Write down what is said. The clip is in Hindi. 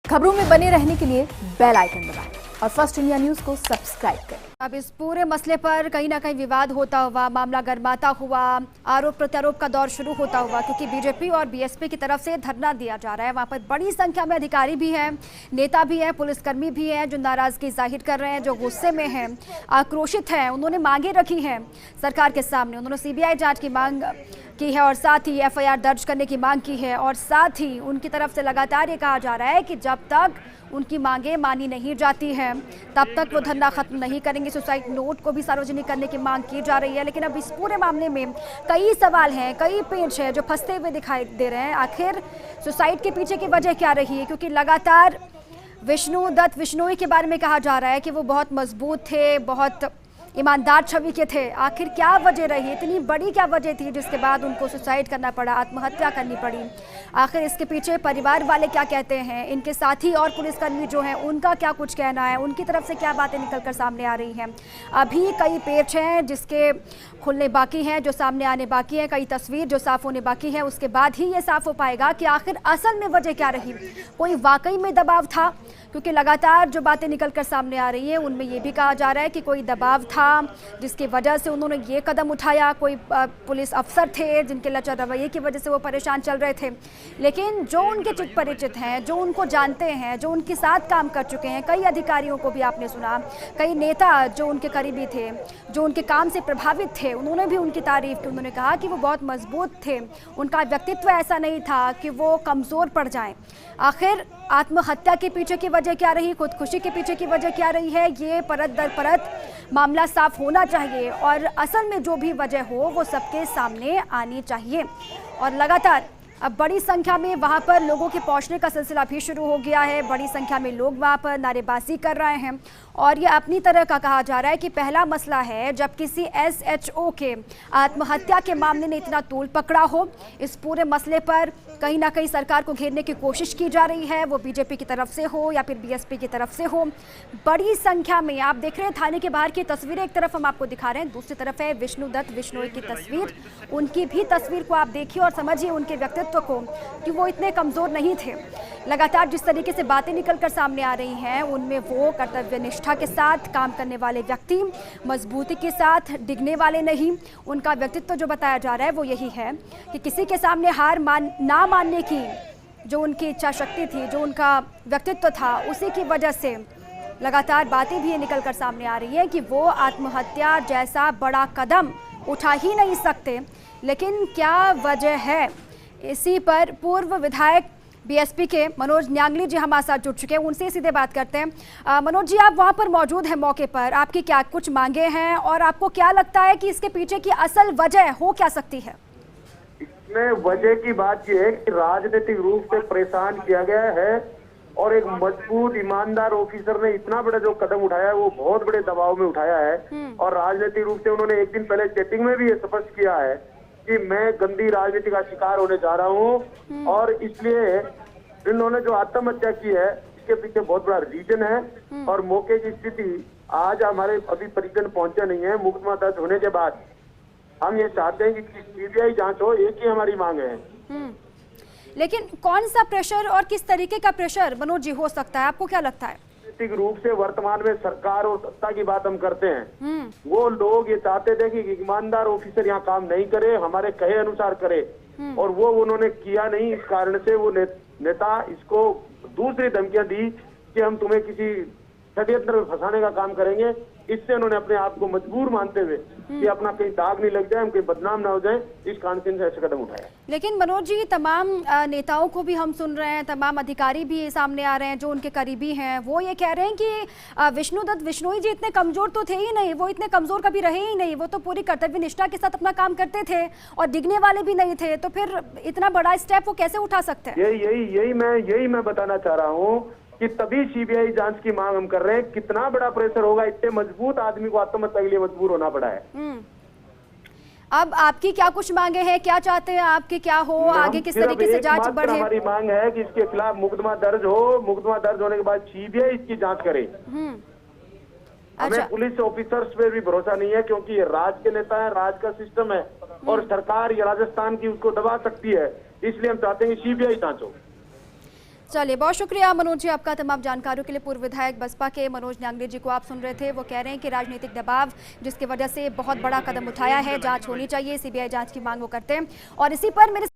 खबरों में बने रहने के लिए बेल आइकन दबाएं और फर्स्ट इंडिया न्यूज को सब्सक्राइब करें। अब इस पूरे मसले पर कहीं ना कहीं विवाद होता हुआ, मामला गर्माता हुआ, आरोप प्रत्यारोप का दौर शुरू होता हुआ, क्योंकि बीजेपी और बीएसपी की तरफ से धरना दिया जा रहा है। वहां पर बड़ी संख्या में अधिकारी भी हैं, नेता भी हैं, पुलिसकर्मी भी हैं जो नाराजगी जाहिर कर रहे हैं, जो गुस्से में हैं, आक्रोशित हैं। उन्होंने मांगे रखी हैं सरकार के सामने। उन्होंने सीबीआई जांच की मांग की है और साथ ही एफआईआर दर्ज करने की मांग की है और साथ ही उनकी तरफ से लगातार ये कहा जा रहा है कि जब तक उनकी मांगे मानी नहीं जाती हैं तब तक वो धरना खत्म नहीं करेंगे। सुसाइड नोट को भी सार्वजनिक करने की मांग की जा रही है। लेकिन अब इस पूरे मामले में कई सवाल हैं, कई पेच हैं जो फंसते हुए दिखाई दे रहे हैं। आखिर सुसाइड के पीछे की वजह क्या रही है? क्योंकि लगातार विष्णु दत्त बिश्नोई के बारे में कहा जा रहा है कि वो बहुत मजबूत थे, बहुत ईमानदार छवि के थे। आखिर क्या वजह रही, इतनी बड़ी क्या वजह थी जिसके बाद उनको सुसाइड करना पड़ा, आत्महत्या करनी पड़ी? आखिर इसके पीछे परिवार वाले क्या कहते हैं, इनके साथी और पुलिसकर्मी जो हैं उनका क्या कुछ कहना है, उनकी तरफ से क्या बातें निकलकर सामने आ रही हैं? अभी कई पेच हैं जिसके खुलने बाकी हैं, जो सामने आने बाकी हैं, कई तस्वीर जो साफ होने बाकी है। उसके बाद ही ये साफ हो पाएगा कि आखिर असल में वजह क्या रही। कोई वाकई में दबाव था? क्योंकि लगातार जो बातें निकलकर सामने आ रही हैं उनमें ये भी कहा जा रहा है कि कोई दबाव था जिसकी वजह से उन्होंने ये कदम उठाया। कोई पुलिस अफसर थे जिनके लचर रवैये की वजह से वो परेशान चल रहे थे। लेकिन जो उनके चित परिचित हैं, जो उनको जानते हैं, जो उनके साथ काम कर चुके हैं, कई अधिकारियों को भी आपने सुना, कई नेता जो उनके करीबी थे, जो उनके काम से प्रभावित थे, उन्होंने भी उनकी तारीफ की। उन्होंने कहा कि वो बहुत मजबूत थे, उनका व्यक्तित्व ऐसा नहीं था कि वो कमज़ोर पड़ जाएं। आखिर आत्महत्या के पीछे की वजह क्या रही, खुदकुशी के पीछे की वजह क्या रही है, ये परत दर परत मामला साफ होना चाहिए और असल में जो भी वजह हो वो सबके सामने आनी चाहिए। और लगातार अब बड़ी संख्या में वहां पर लोगों के पहुंचने का सिलसिला भी शुरू हो गया है। बड़ी संख्या में लोग वहां पर नारेबाजी कर रहे हैं और ये अपनी तरह का कहा जा रहा है कि पहला मसला है जब किसी एसएचओ के आत्महत्या के मामले ने इतना तूल पकड़ा हो। इस पूरे मसले पर कहीं ना कहीं सरकार को घेरने की कोशिश की जा रही है, वो बीजेपी की तरफ से हो या फिर बीएसपी की तरफ से हो। बड़ी संख्या में आप देख रहे हैं थाने के बाहर की तस्वीरें, एक तरफ हम आपको दिखा रहे हैं, दूसरी तरफ है विष्णु दत्त बिश्नोई की तस्वीर। उनकी भी तस्वीर को आप देखिए और समझिए उनके व्यक्तित्व को कि वो इतने कमजोर नहीं थे। लगातार जिस तरीके से बातें निकलकर सामने आ रही हैं उनमें वो कर्तव्य निष्ठा के साथ काम करने वाले व्यक्ति, मजबूती के साथ डिगने वाले नहीं। उनका व्यक्तित्व जो बताया जा रहा है वो यही है कि किसी के सामने हार ना मानने की जो उनकी इच्छा शक्ति थी, जो उनका व्यक्तित्व था, उसी की वजह से लगातार बातें भी ये निकल कर सामने आ रही है कि वो आत्महत्या जैसा बड़ा कदम उठा ही नहीं सकते। लेकिन क्या वजह है, इसी पर पूर्व विधायक बीएसपी के मनोज न्यांगली जी हमारे साथ जुड़ चुके हैं, उनसे सीधे बात करते हैं। मनोज जी, आप वहां पर मौजूद हैं मौके पर, आपकी क्या कुछ मांगे हैं और आपको क्या लगता है कि इसके पीछे की असल वजह हो क्या सकती है? इसमें वजह की बात यह है कि राजनीतिक रूप से परेशान किया गया है और एक मजबूत ईमानदार ऑफिसर ने इतना बड़ा जो कदम उठाया है वो बहुत बड़े दबाव में उठाया है। और राजनीतिक रूप से उन्होंने एक दिन पहले चैटिंग में भी ये स्पष्ट किया है कि मैं गंदी राजनीति का शिकार होने जा रहा हूं और इसलिए इन्होंने जो आत्महत्या की है इसके पीछे बहुत बड़ा रीजन है। और मौके की स्थिति आज हमारे अभी परिजन पहुंचे नहीं है। मुकदमा दर्ज होने के बाद हम ये चाहते हैं कि सीबीआई जांच हो, एक ही हमारी मांग है। लेकिन कौन सा प्रेशर और किस तरीके का प्रेशर मनोज जी हो सकता है, आपको क्या लगता है? राजनीतिक रूप से वर्तमान में सरकार और सत्ता की बात हम करते हैं, वो लोग ये चाहते थे कि ईमानदार ऑफिसर यहाँ काम नहीं करे, हमारे कहे अनुसार करे, और वो उन्होंने किया नहीं। इस कारण से वो नेता इसको दूसरी धमकियां दी कि हम तुम्हें किसी षड्यंत्र में फंसाने का काम करेंगे। इससे उन्होंने अपने आप को मजबूर मानते हुए कि अपना कहीं दाग नहीं लग जाए, हम कहीं बदनाम ना हो जाए, इस कारण से ऐसे कदम उठाया। लेकिन मनोज जी, तमाम नेताओं को भी हम सुन रहे हैं, तमाम अधिकारी भी सामने आ रहे हैं जो उनके करीबी हैं, वो ये कह रहे हैं कि विष्णु दत्त बिश्नोई जी इतने कमजोर तो थे ही नहीं, वो इतने कमजोर कभी रहे ही नहीं, वो तो पूरी कर्तव्य निष्ठा के साथ अपना काम करते थे और डिगने वाले भी नहीं थे, तो फिर इतना बड़ा स्टेप वो कैसे उठा सकते हैं? यही मैं बताना चाह रहा हूँ कि तभी सीबीआई जांच की मांग हम कर रहे हैं। कितना बड़ा प्रेशर होगा, इतने मजबूत आदमी को आत्महत्या के लिए मजबूर होना पड़ा है। अब आपकी क्या कुछ मांगे हैं, क्या चाहते हैं आपके, क्या हो आगे, किस तरीके से जांच बढ़े? हमारी मांग है कि इसके खिलाफ मुकदमा दर्ज हो, मुकदमा दर्ज होने के बाद सीबीआई इसकी जांच करे। हमें पुलिस ऑफिसर्स पे भी भरोसा नहीं है क्योंकि ये राज के नेता है, राज का सिस्टम है और सरकार ये राजस्थान की उसको दबा सकती है। इसलिए हम चाहते हैं कि सीबीआई जांच हो। चलिए, बहुत शुक्रिया मनोज जी आपका तमाम जानकारियों के लिए। पूर्व विधायक बसपा के मनोज न्यांगले जी को आप सुन रहे थे। वो कह रहे हैं कि राजनीतिक दबाव जिसकी वजह से बहुत बड़ा कदम उठाया है, जांच होनी चाहिए, सीबीआई जांच की मांग वो करते हैं। और इसी पर मेरे